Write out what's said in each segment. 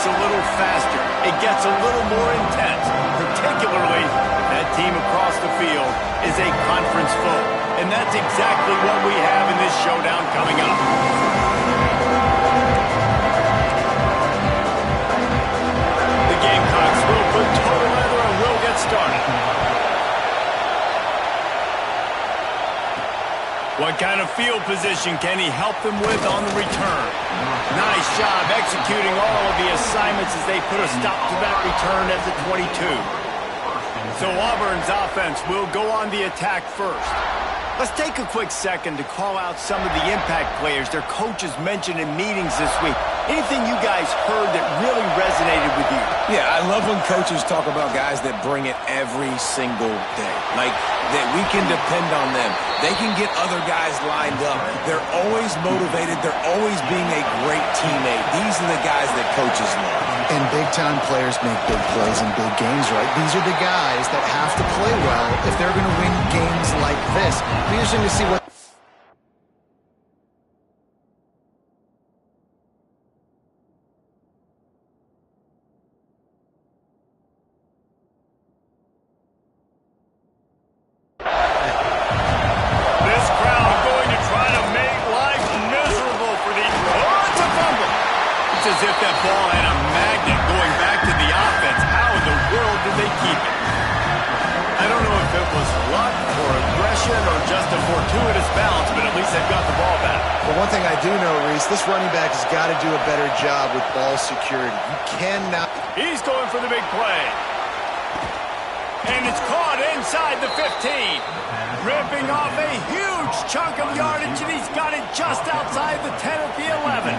a little faster. It gets a little more intense. Particularly, that team across the field is a conference foe. And that's exactly what we have in this showdown coming up. The Gamecocks will put total leather and will get started. What kind of field position can he help them with on the return? Nice job executing all of the assignments as they put a stop to that return at the 22. So Auburn's offense will go on the attack first. Let's take a quick second to call out some of the impact players their coaches mentioned in meetings this week. Anything you guys heard that really resonated with you? Yeah, I love when coaches talk about guys that bring it every single day. Like, that we can depend on them. They can get other guys lined up. They're always motivated. They're always being a great teammate. These are the guys that coaches love. And big-time players make big plays in big games, right? These are the guys that have to play well if they're going to win games like this. It'll be interesting to see what... As if that ball had a magnet going back to the offense. How in the world did they keep it? I don't know if it was luck or aggression or just a fortuitous bounce, but at least they've got the ball back. Well, one thing I do know, Reese, this running back has got to do a better job with ball security. You cannot... He's going for the big play. And it's caught inside the 15. Ripping off a huge chunk of yardage, and he's got it just outside the 10 at the 11.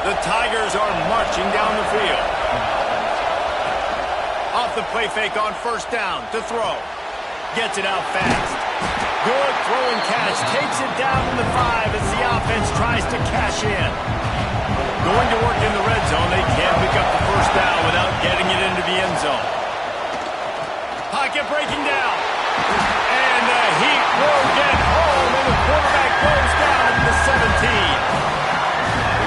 The Tigers are marching down the field. Off the play fake on first down to throw. Gets it out fast. Good throwing catch. Takes it down in the 5 as the offense tries to cash in. Going to work in the red zone. They can't pick up the first down without getting it into the end zone. Pocket breaking down. And the heat will get home, and the quarterback goes down to the 17.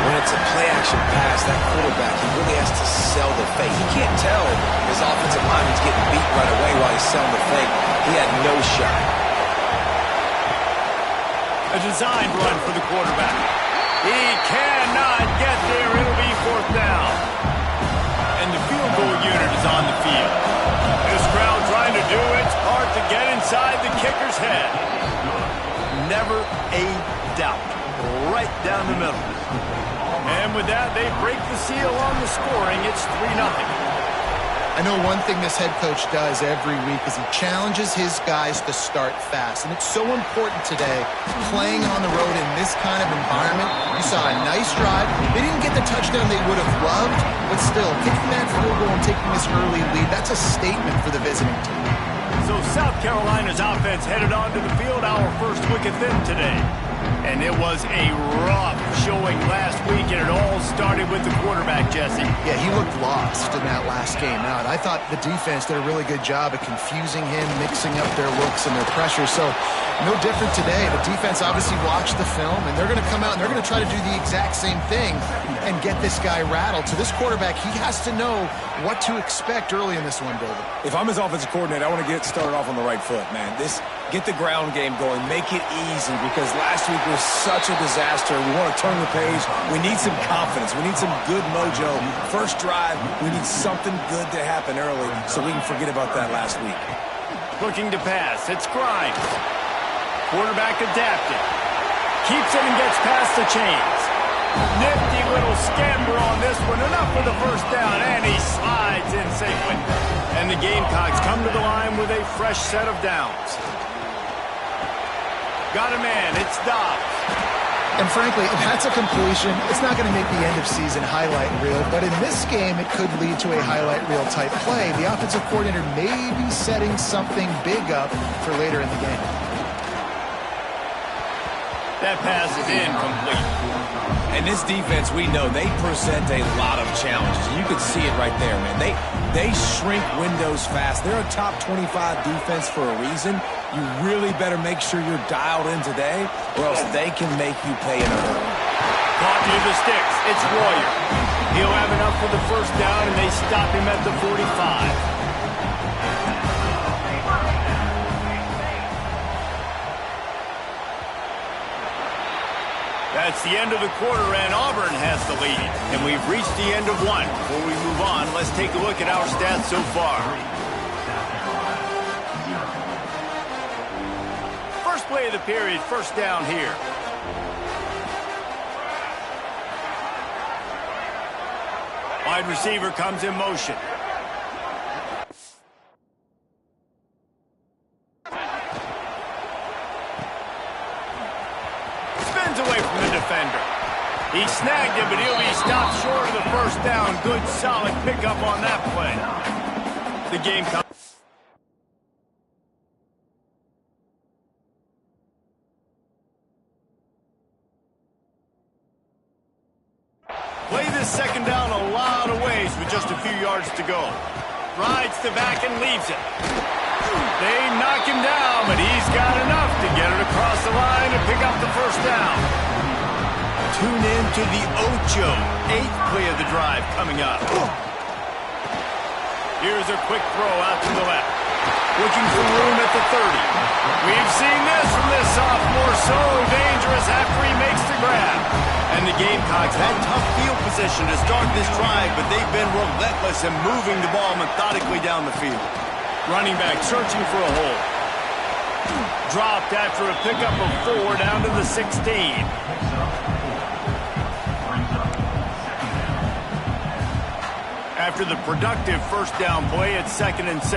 When it's a play-action pass, that quarterback, he really has to sell the fake. He can't tell his offensive lineman's getting beat right away while he's selling the fake. He had no shot. A designed run for the quarterback. He cannot get there. It'll be fourth down. And the field goal unit is on the field. This crowd trying to do its part to get inside the kicker's head. Never a doubt. Right down the middle. And with that, they break the seal on the scoring. It's 3-0. I know one thing this head coach does every week is he challenges his guys to start fast. And it's so important today, playing on the road in this kind of environment. You saw a nice drive. They didn't get the touchdown they would have loved, but still, kicking that field goal and taking this early lead, that's a statement for the visiting team. So South Carolina's offense headed onto the field, our first look at them today. And it was a rough showing last week, and it all started with the quarterback, Jesse. Yeah, he looked lost in that last game out. I thought the defense did a really good job of confusing him, mixing up their looks and their pressure. So no different today. The defense obviously watched the film, and they're going to come out and they're going to try to do the exact same thing and get this guy rattled. So this quarterback, he has to know what to expect early in this one, David. If I'm his offensive coordinator, I want to get started off on the right foot, man. Get the ground game going. Make it easy, because last week was such a disaster. We want to turn the page. We need some confidence. We need some good mojo. First drive, we need something good to happen early so we can forget about that last week. Looking to pass. It's Grimes. Quarterback adapted. Keeps it and gets past the chains. Nifty little scamper on this one. Enough for the first down, and he slides in safely. And the Gamecocks come to the line with a fresh set of downs. Got a man. It's Dobbs. And frankly, if that's a completion, it's not going to make the end-of-season highlight reel. But in this game, it could lead to a highlight reel type play. The offensive coordinator may be setting something big up for later in the game. That pass is incomplete. And this defense, we know, they present a lot of challenges. You can see it right there, man. They shrink windows fast. They're a top 25 defense for a reason. You really better make sure you're dialed in today, or else they can make you pay in a hurry. Caught near the sticks. It's Royer. He'll have enough for the first down, and they stop him at the 45. That's the end of the quarter, and Auburn has the lead. And we've reached the end of one. Before we move on, let's take a look at our stats so far. First play of the period, first down here. Wide receiver comes in motion. Spins away from the defender. He snagged him, but he'll be stopped short of the first down. Good, solid pickup on that play. The game comes. Play this second down a lot of ways with just a few yards to go. Rides to back and leaves it. They knock him down, but he's got enough to get it across the line and pick up the first down. Tune in to the Ocho. 8th play of the drive coming up. Here's a quick throw out to the left. Looking for room at the 30. We've seen this from this sophomore. So dangerous after he makes the grab. And the Gamecocks had tough field position to start this drive, but they've been relentless in moving the ball methodically down the field. Running back searching for a hole. Dropped after a pickup of 4 down to the 16. After the productive first down play, it's 2nd and 6.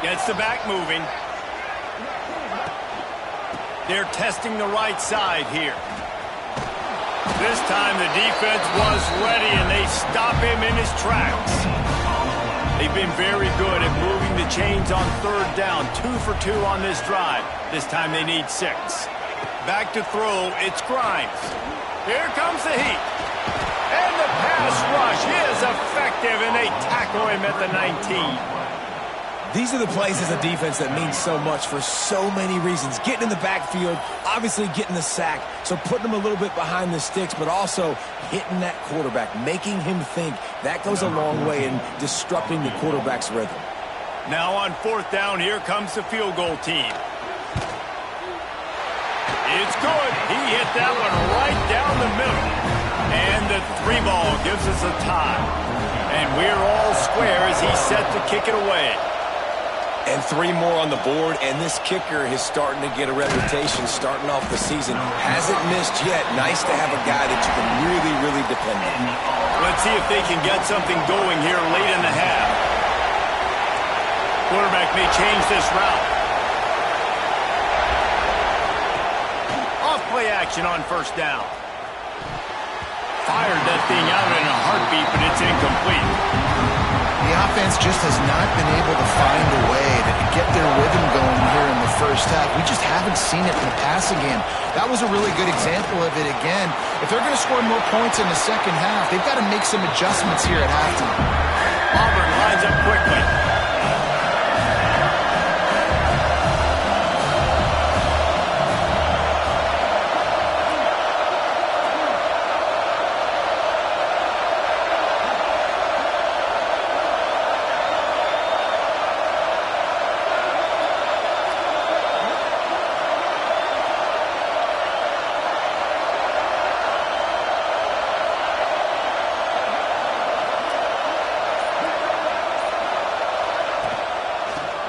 Gets the back moving. They're testing the right side here. This time the defense was ready, and they stop him in his tracks. They've been very good at moving the chains on 3rd down. 2 for 2 on this drive. This time they need 6. Back to throw, it's Grimes. Here comes the heat. And the pass rush is effective, and they tackle him at the 19. These are the plays as a defense that mean so much for so many reasons. Getting in the backfield, obviously getting the sack, so putting him a little bit behind the sticks, but also hitting that quarterback, making him think. That goes a long way in disrupting the quarterback's rhythm. Now on 4th down, here comes the field goal team. It's good. He hit that one right down the middle. And the 3 ball gives us a tie. And we're all square as he's set to kick it away. And 3 more on the board, and this kicker is starting to get a reputation starting off the season. Hasn't missed yet. Nice to have a guy that you can really, really depend on. Let's see if they can get something going here late in the half. Quarterback may change this route. Off play action on 1st down. Fired that thing out in a heartbeat, but it's incomplete. The offense just has not been able to find a way to get their rhythm going here in the first half. We just haven't seen it in the passing game. That was a really good example of it again. If they're going to score more points in the second half, they've got to make some adjustments here at halftime. Auburn lines up quickly.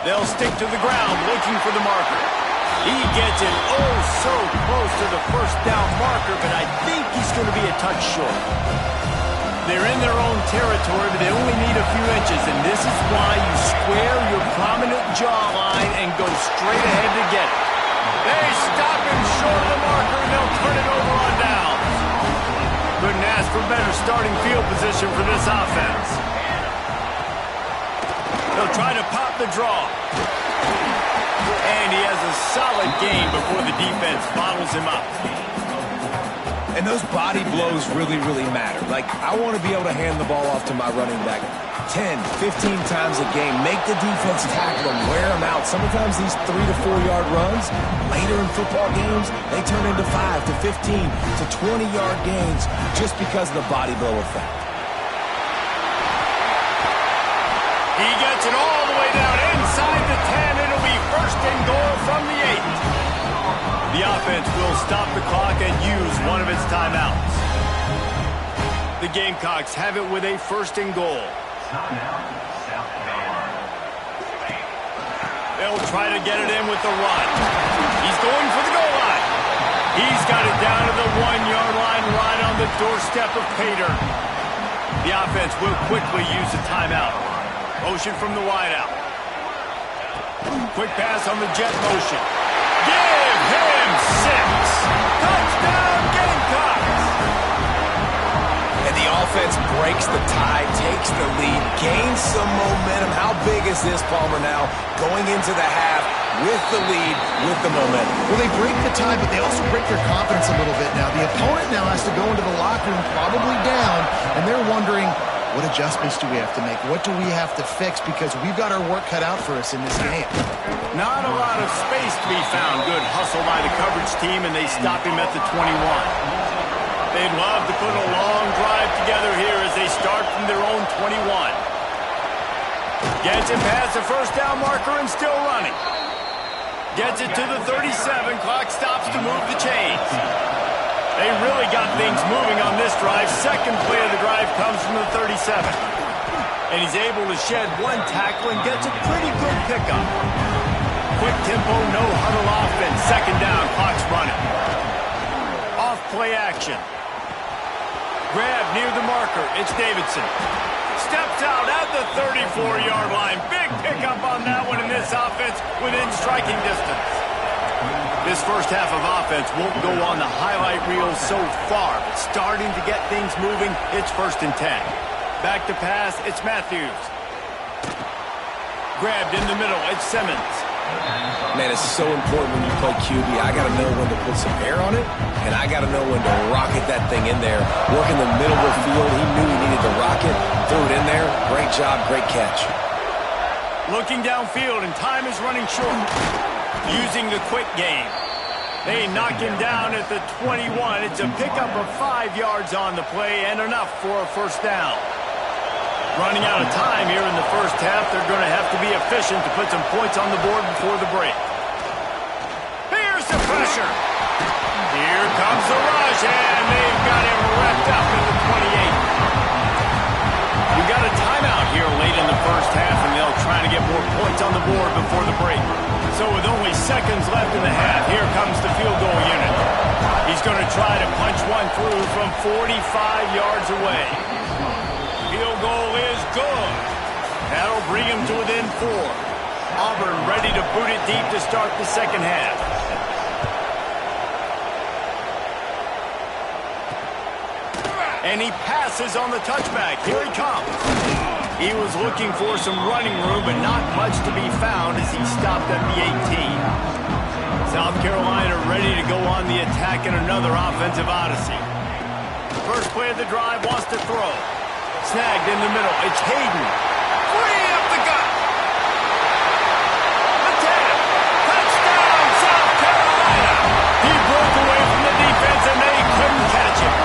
They'll stick to the ground looking for the marker. He gets it oh so close to the first down marker, but I think he's going to be a touch short. They're in their own territory, but they only need a few inches, and this is why you square your prominent jawline and go straight ahead to get it. They stop him short of the marker, and they'll turn it over on downs. Couldn't ask for better starting field position for this offense. They'll try to pop the draw. And he has a solid gain before the defense bottles him up. And those body blows really, really matter. Like, I want to be able to hand the ball off to my running back 10, 15 times a game. Make the defense tackle them, wear them out. Sometimes these 3 to 4 yard runs, later in football games, they turn into 5 to 15 to 20 yard gains just because of the body blow effect. He gets it all the way down inside the 10. It'll be first and goal from the 8. The offense will stop the clock and use one of its timeouts. The Gamecocks have it with a first and goal. They'll try to get it in with the run. He's going for the goal line. He's got it down to the 1 yard line right on the doorstep of Pater. The offense will quickly use a timeout. Motion from the wideout. Quick pass on the jet motion. Give him 6. Touchdown Gamecocks. And the offense breaks the tie, takes the lead, gains some momentum. How big is this, Palmer, now? Going into the half with the lead, with the momentum. Well, they break the tie, but they also break their confidence a little bit now. The opponent now has to go into the locker room probably down, and they're wondering, what adjustments do we have to make? What do we have to fix? Because we've got our work cut out for us in this game. Not a lot of space to be found. Good hustle by the coverage team, and they stop him at the 21. They'd love to put a long drive together here as they start from their own 21. Gets it past the first down marker and still running. Gets it to the 37. Clock stops to move the chains. They really got things moving on this drive. Second play of the drive comes from the 37. And he's able to shed one tackle and gets a pretty good pickup. Quick tempo, no huddle offense. Second down, clock's running. Off play action. Grab near the marker. It's Davidson. Steps out at the 34-yard line. Big pickup on that one in this offense within striking distance. This first half of offense won't go on the highlight reel so far, but starting to get things moving, it's first and 10. Back to pass, it's Matthews. Grabbed in the middle, it's Simmons. Man, it's so important when you play QB. I got to know when to put some air on it, and I got to know when to rocket that thing in there. Work in the middle of the field. He knew he needed to rock it. Threw it in there. Great job, great catch. Looking downfield, and time is running short. Using the quick game. They knock him down at the 21. It's a pickup of 5 yards on the play and enough for a first down. Running out of time here in the first half. They're going to have to be efficient to put some points on the board before the break. Here's the pressure. Here comes the rush, and they've got him wrapped up at the 28. We've got a timeout here late in the first half, and they'll try to get more points on the board before the break. So with only seconds left in the half, here comes the field goal unit. He's going to try to punch one through from 45 yards away. Field goal is good. That'll bring him to within 4. Auburn ready to boot it deep to start the second half. And he passes on the touchback. Here he comes. He was looking for some running room, but not much to be found as he stopped at the 18. South Carolina ready to go on the attack in another offensive odyssey. First play of the drive, wants to throw. Snagged in the middle. It's Hayden. Way up the gut. The 10. Touchdown, South Carolina. He broke away from the defense, and they couldn't catch him.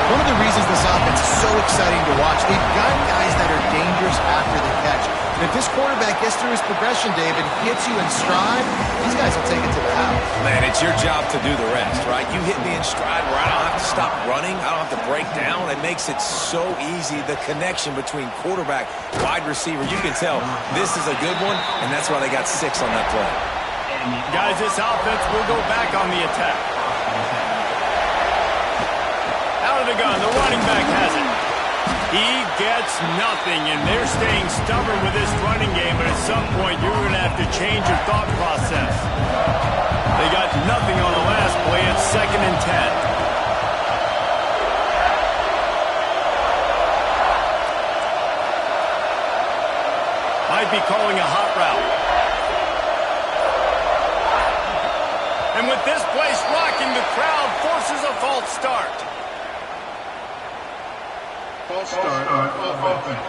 One of the reasons this offense is so exciting to watch, they've got guys that are dangerous after the catch. And if this quarterback gets through his progression, David, hits you in stride, these guys will take it to the house. Man, it's your job to do the rest, right? You hit me in stride where I don't have to stop running. I don't have to break down. It makes it so easy, the connection between quarterback, wide receiver. You can tell this is a good one, and that's why they got 6 on that play. Guys, this offense will go back on the attack. Out of the gun, the running back has it. He gets nothing, and they're staying stubborn with this running game, but at some point you're going to have to change your thought process. They got nothing on the last play. It's second and 10. Might be calling a hot route. And with this place rocking, the crowd forces a false start. False start on offense.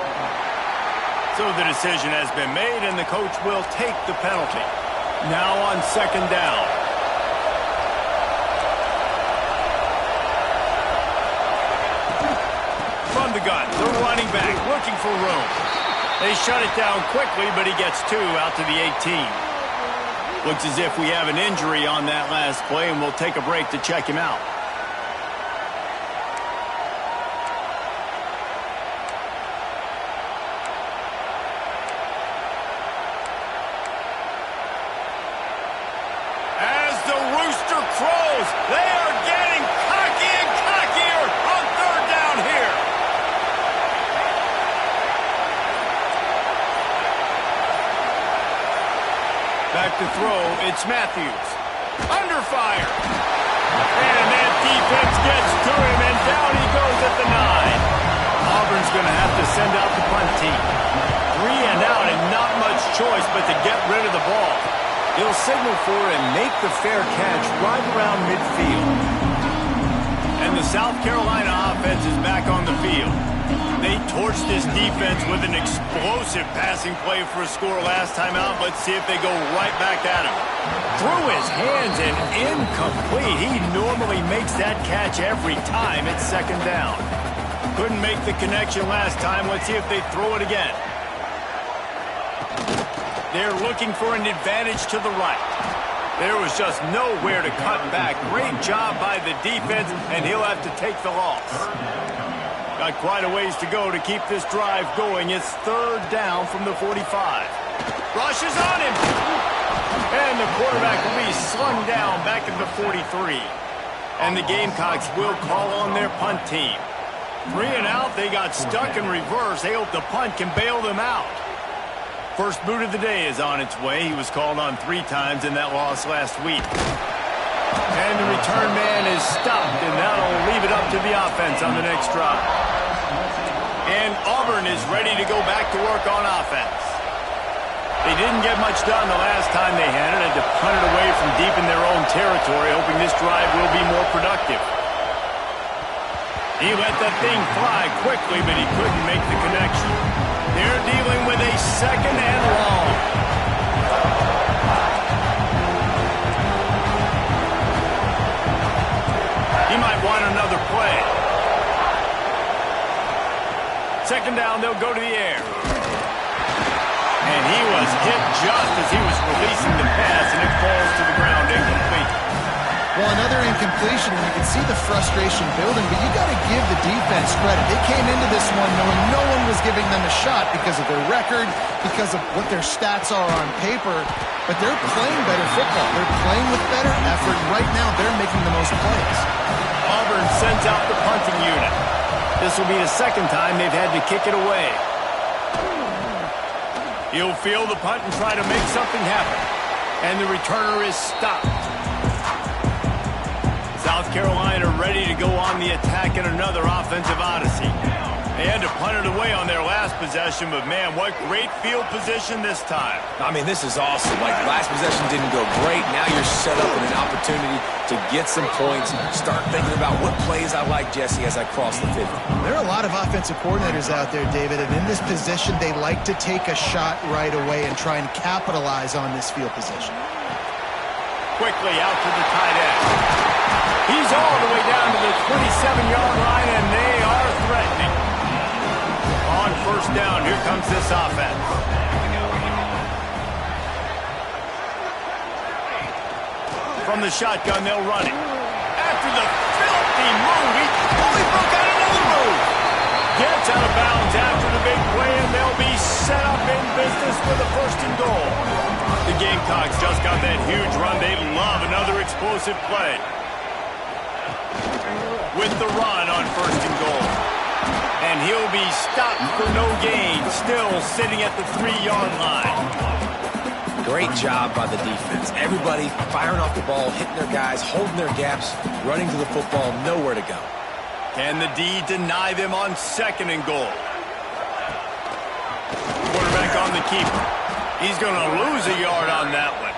So the decision has been made, and the coach will take the penalty. Now on second down. From the gun, the running back looking for room. They shut it down quickly, but he gets 2 out to the 18. Looks as if we have an injury on that last play, and we'll take a break to check him out. As the rooster crows, they are getting cocky and cockier on third down here. Back to throw, it's Matthews. Under fire. And that defense gets to him, and down he goes at the 9. Auburn's going to have to send out the punt team. 3 and out, and not much choice but to get rid of the ball. He'll signal for and make the fair catch right around midfield. And the South Carolina offense is back on the field. They torched this defense with an explosive passing play for a score last time out. Let's see if they go right back at him. Through his hands and incomplete. He normally makes that catch every time. It's second down. Couldn't make the connection last time. Let's see if they throw it again. They're looking for an advantage to the right. There was just nowhere to cut back. Great job by the defense, and he'll have to take the loss. Got quite a ways to go to keep this drive going. It's third down from the 45. Rushes on him. And the quarterback will be slung down back at the 43. And the Gamecocks will call on their punt team. 3 and out, they got stuck in reverse. They hope the punt can bail them out. First boot of the day is on its way. He was called on 3 times in that loss last week. And the return man is stopped, and that'll leave it up to the offense on the next drive. And Auburn is ready to go back to work on offense. They didn't get much done the last time they had it, and to punt it away from deep in their own territory, hoping this drive will be more productive. He let that thing fly quickly, but he couldn't make the connection. They're dealing with a second and long. He might want another play. Second down, they'll go to the air. And he was hit just as he was releasing the pass, and it falls to the ground incomplete. Well, another incompletion, and you can see the frustration building, but you got to give the defense credit. They came into this one knowing no one was giving them a shot because of their record, because of what their stats are on paper, but they're playing better football. They're playing with better effort. Right now, they're making the most plays. Auburn sends out the punting unit. This will be the second time they've had to kick it away. He'll field the punt and try to make something happen. And the returner is stopped. South Carolina ready to go on the attack in another offensive odyssey. They had to punt it away on their last possession, but man, what great field position this time. I mean, this is awesome. Like, last possession didn't go great. Now you're set up with an opportunity to get some points. Start thinking about what plays I like, Jesse, as I cross the 50. There are a lot of offensive coordinators out there, David, and in this position, they like to take a shot right away and try and capitalize on this field position. Quickly out to the tight end. He's all the way down to the 27-yard line, and they are threatening. On first down, here comes this offense. From the shotgun, they'll run it. After the filthy move, he only broke out another move. Gets out of bounds after the big play, and they'll be set up in business for the first and goal. The Gamecocks just got that huge run. They love another explosive play. With the run on first and goal. And he'll be stopped for no gain, still sitting at the 3-yard line. Great job by the defense. Everybody firing off the ball, hitting their guys, holding their gaps, running to the football, nowhere to go. Can the D deny them on second and goal? Quarterback on the keeper. He's going to lose a yard on that one.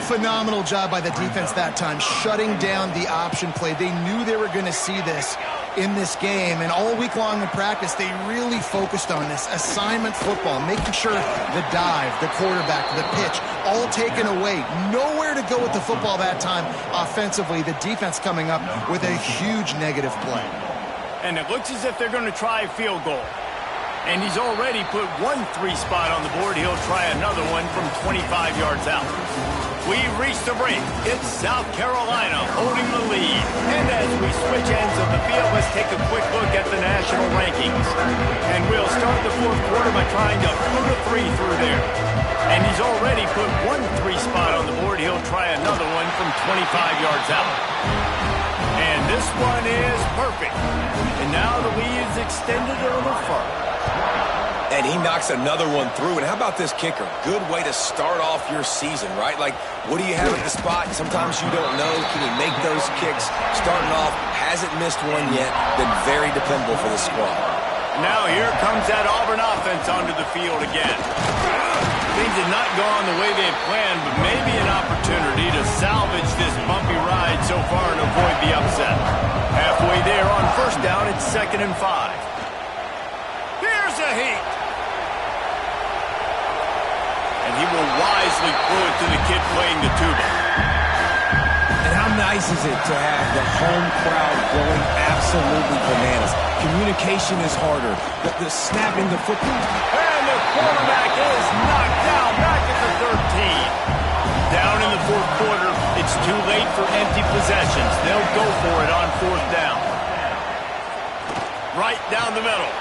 Phenomenal job by the defense that time, shutting down the option play. They knew they were going to see this in this game, and all week long in practice, they really focused on this assignment football, making sure the dive, the quarterback, the pitch, all taken away. Nowhere to go with the football that time offensively. The defense coming up with a huge negative play. And it looks as if they're going to try a field goal. And he's already put 1-3 spot on the board. He'll try another one from 25 yards out. We've reached the break. It's South Carolina holding the lead. And as we switch ends of the field, let's take a quick look at the national rankings. And we'll start the fourth quarter by trying to put a 3 through there. And he's already put 1-3 spot on the board. He'll try another one from 25 yards out. And this one is perfect. And now the lead is extended a little further. And he knocks another one through. And how about this kicker? Good way to start off your season, right? Like, what do you have at the spot? Sometimes you don't know. Can he make those kicks? Starting off, hasn't missed one yet. Been very dependable for the squad. Now here comes that Auburn offense onto the field again. Things have not gone the way they had planned, but maybe an opportunity to salvage this bumpy ride so far and avoid the upset. Halfway there on first down, it's 2nd and 5. Here's a heat. And he will wisely throw it to the kid playing the tuba. And how nice is it to have the home crowd going absolutely bananas? Communication is harder. The snapping the football. And the quarterback is knocked down back at the 13. Down in the fourth quarter, it's too late for empty possessions. They'll go for it on 4th down. Right down the middle.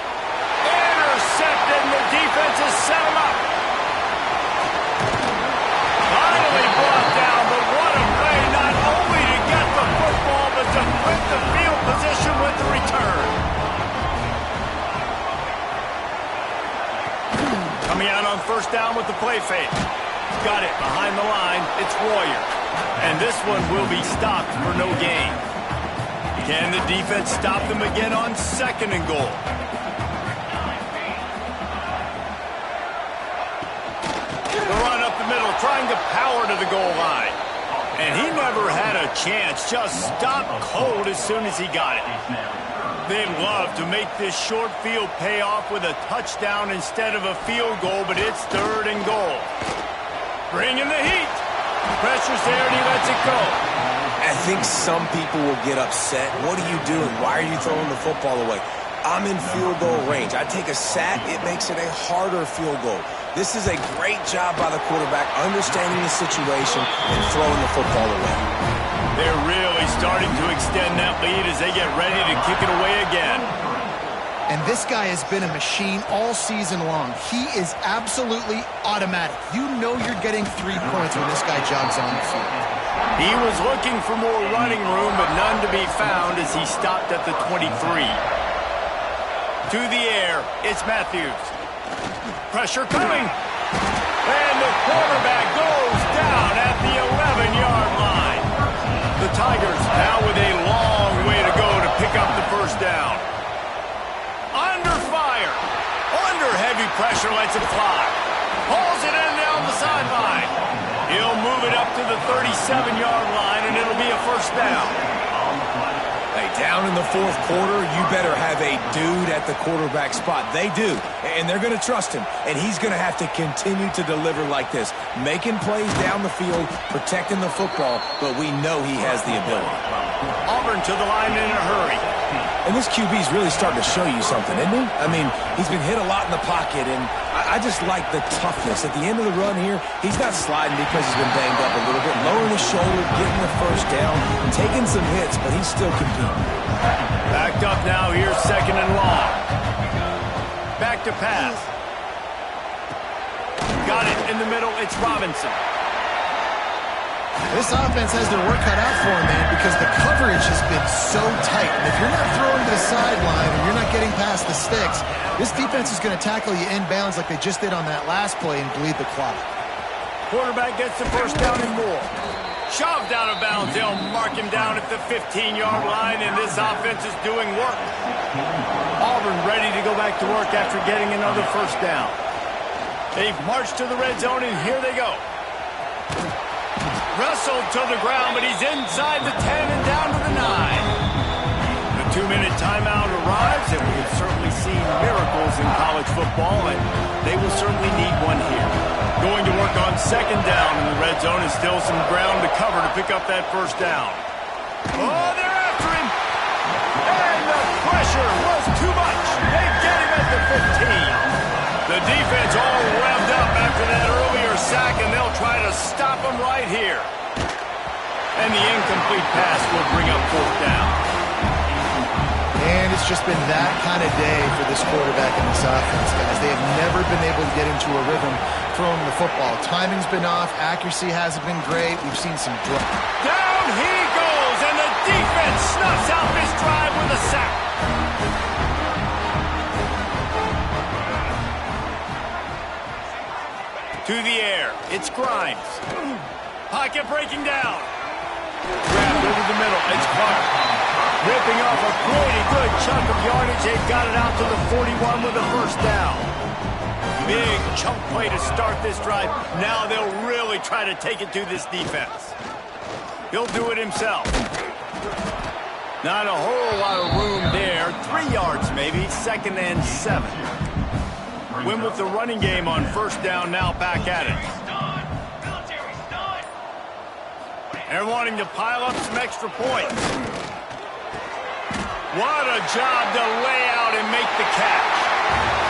Intercepted, and the defense has set him up. Finally brought down, but what a play, not only to get the football, but to flip the field position with the return. Coming out on first down with the play fake. Got it behind the line. It's Royer. And this one will be stopped for no gain. Can the defense stop them again on 2nd and goal? The run up the middle, trying to power to the goal line. And he never had a chance. Just stopped cold as soon as he got it. They'd love to make this short field pay off with a touchdown instead of a field goal, but it's 3rd and goal. Bringing the heat. Pressure's there, and he lets it go. I think some people will get upset. What are you doing? Why are you throwing the football away? I'm in field goal range. I take a sack, it makes it a harder field goal. This is a great job by the quarterback, understanding the situation and throwing the football away. They're really starting to extend that lead as they get ready to kick it away again. And this guy has been a machine all season long. He is absolutely automatic. You know you're getting 3 points when this guy jogs on the field. He was looking for more running room, but none to be found as he stopped at the 23. To the air, it's Matthews. Pressure coming. And the quarterback goes down at the 11-yard line. The Tigers now with a long way to go to pick up the first down. Under fire. Under heavy pressure, lets it fly. Pulls it in down the sideline. He'll move it up to the 37-yard line, and it'll be a first down. Hey, down in the fourth quarter, you better have a dude at the quarterback spot. They do, and they're going to trust him, and he's going to have to continue to deliver like this, making plays down the field, protecting the football, but we know he has the ability. Auburn to the line in a hurry. And this QB's really starting to show you something, isn't he? I mean, he's been hit a lot in the pocket, and I just like the toughness. At the end of the run here, he's not sliding because he's been banged up a little bit, lowering his shoulder, getting the first down, taking some hits, but he's still competing. Backed up now, here's 2nd and long. Back to pass. Got it in the middle, it's Robinson. This offense has their work cut out for them, man, because the coverage has been so tight. And if you're not throwing to the sideline and you're not getting past the sticks, this defense is going to tackle you inbounds like they just did on that last play and bleed the clock. Quarterback gets the first down and more. Shoved out of bounds. They'll mark him down at the 15-yard line, and this offense is doing work. Auburn ready to go back to work after getting another first down. They've marched to the red zone, and here they go. Wrestled to the ground, but he's inside the 10 and down to the 9. The 2-minute timeout arrives, and we have certainly seen miracles in college football, and they will certainly need one here. Going to work on second down in the red zone, and still some ground to cover to pick up that first down. Oh, they're after him! And the pressure was too much. They get him at the 15. The defense all revved up after that earlier sack, and they'll try to stop him right here. And the incomplete pass will bring up fourth down. And it's just been that kind of day for this quarterback and this offense, guys. They have never been able to get into a rhythm throwing the football. Timing's been off. Accuracy hasn't been great. We've seen some drop. Down he goes, and the defense snuffs out this drive with a sack. To the air. It's Grimes. Pocket breaking down. Grabbed over the middle. It's Clark. Ripping off a pretty good chunk of yardage. They've got it out to the 41 with a first down. Big chunk play to start this drive. Now they'll really try to take it to this defense. He'll do it himself. Not a whole lot of room there. 3 yards maybe. Second and 7. Win with the running game on first down, now back at it. They're wanting to pile up some extra points. What a job to lay out and make the catch.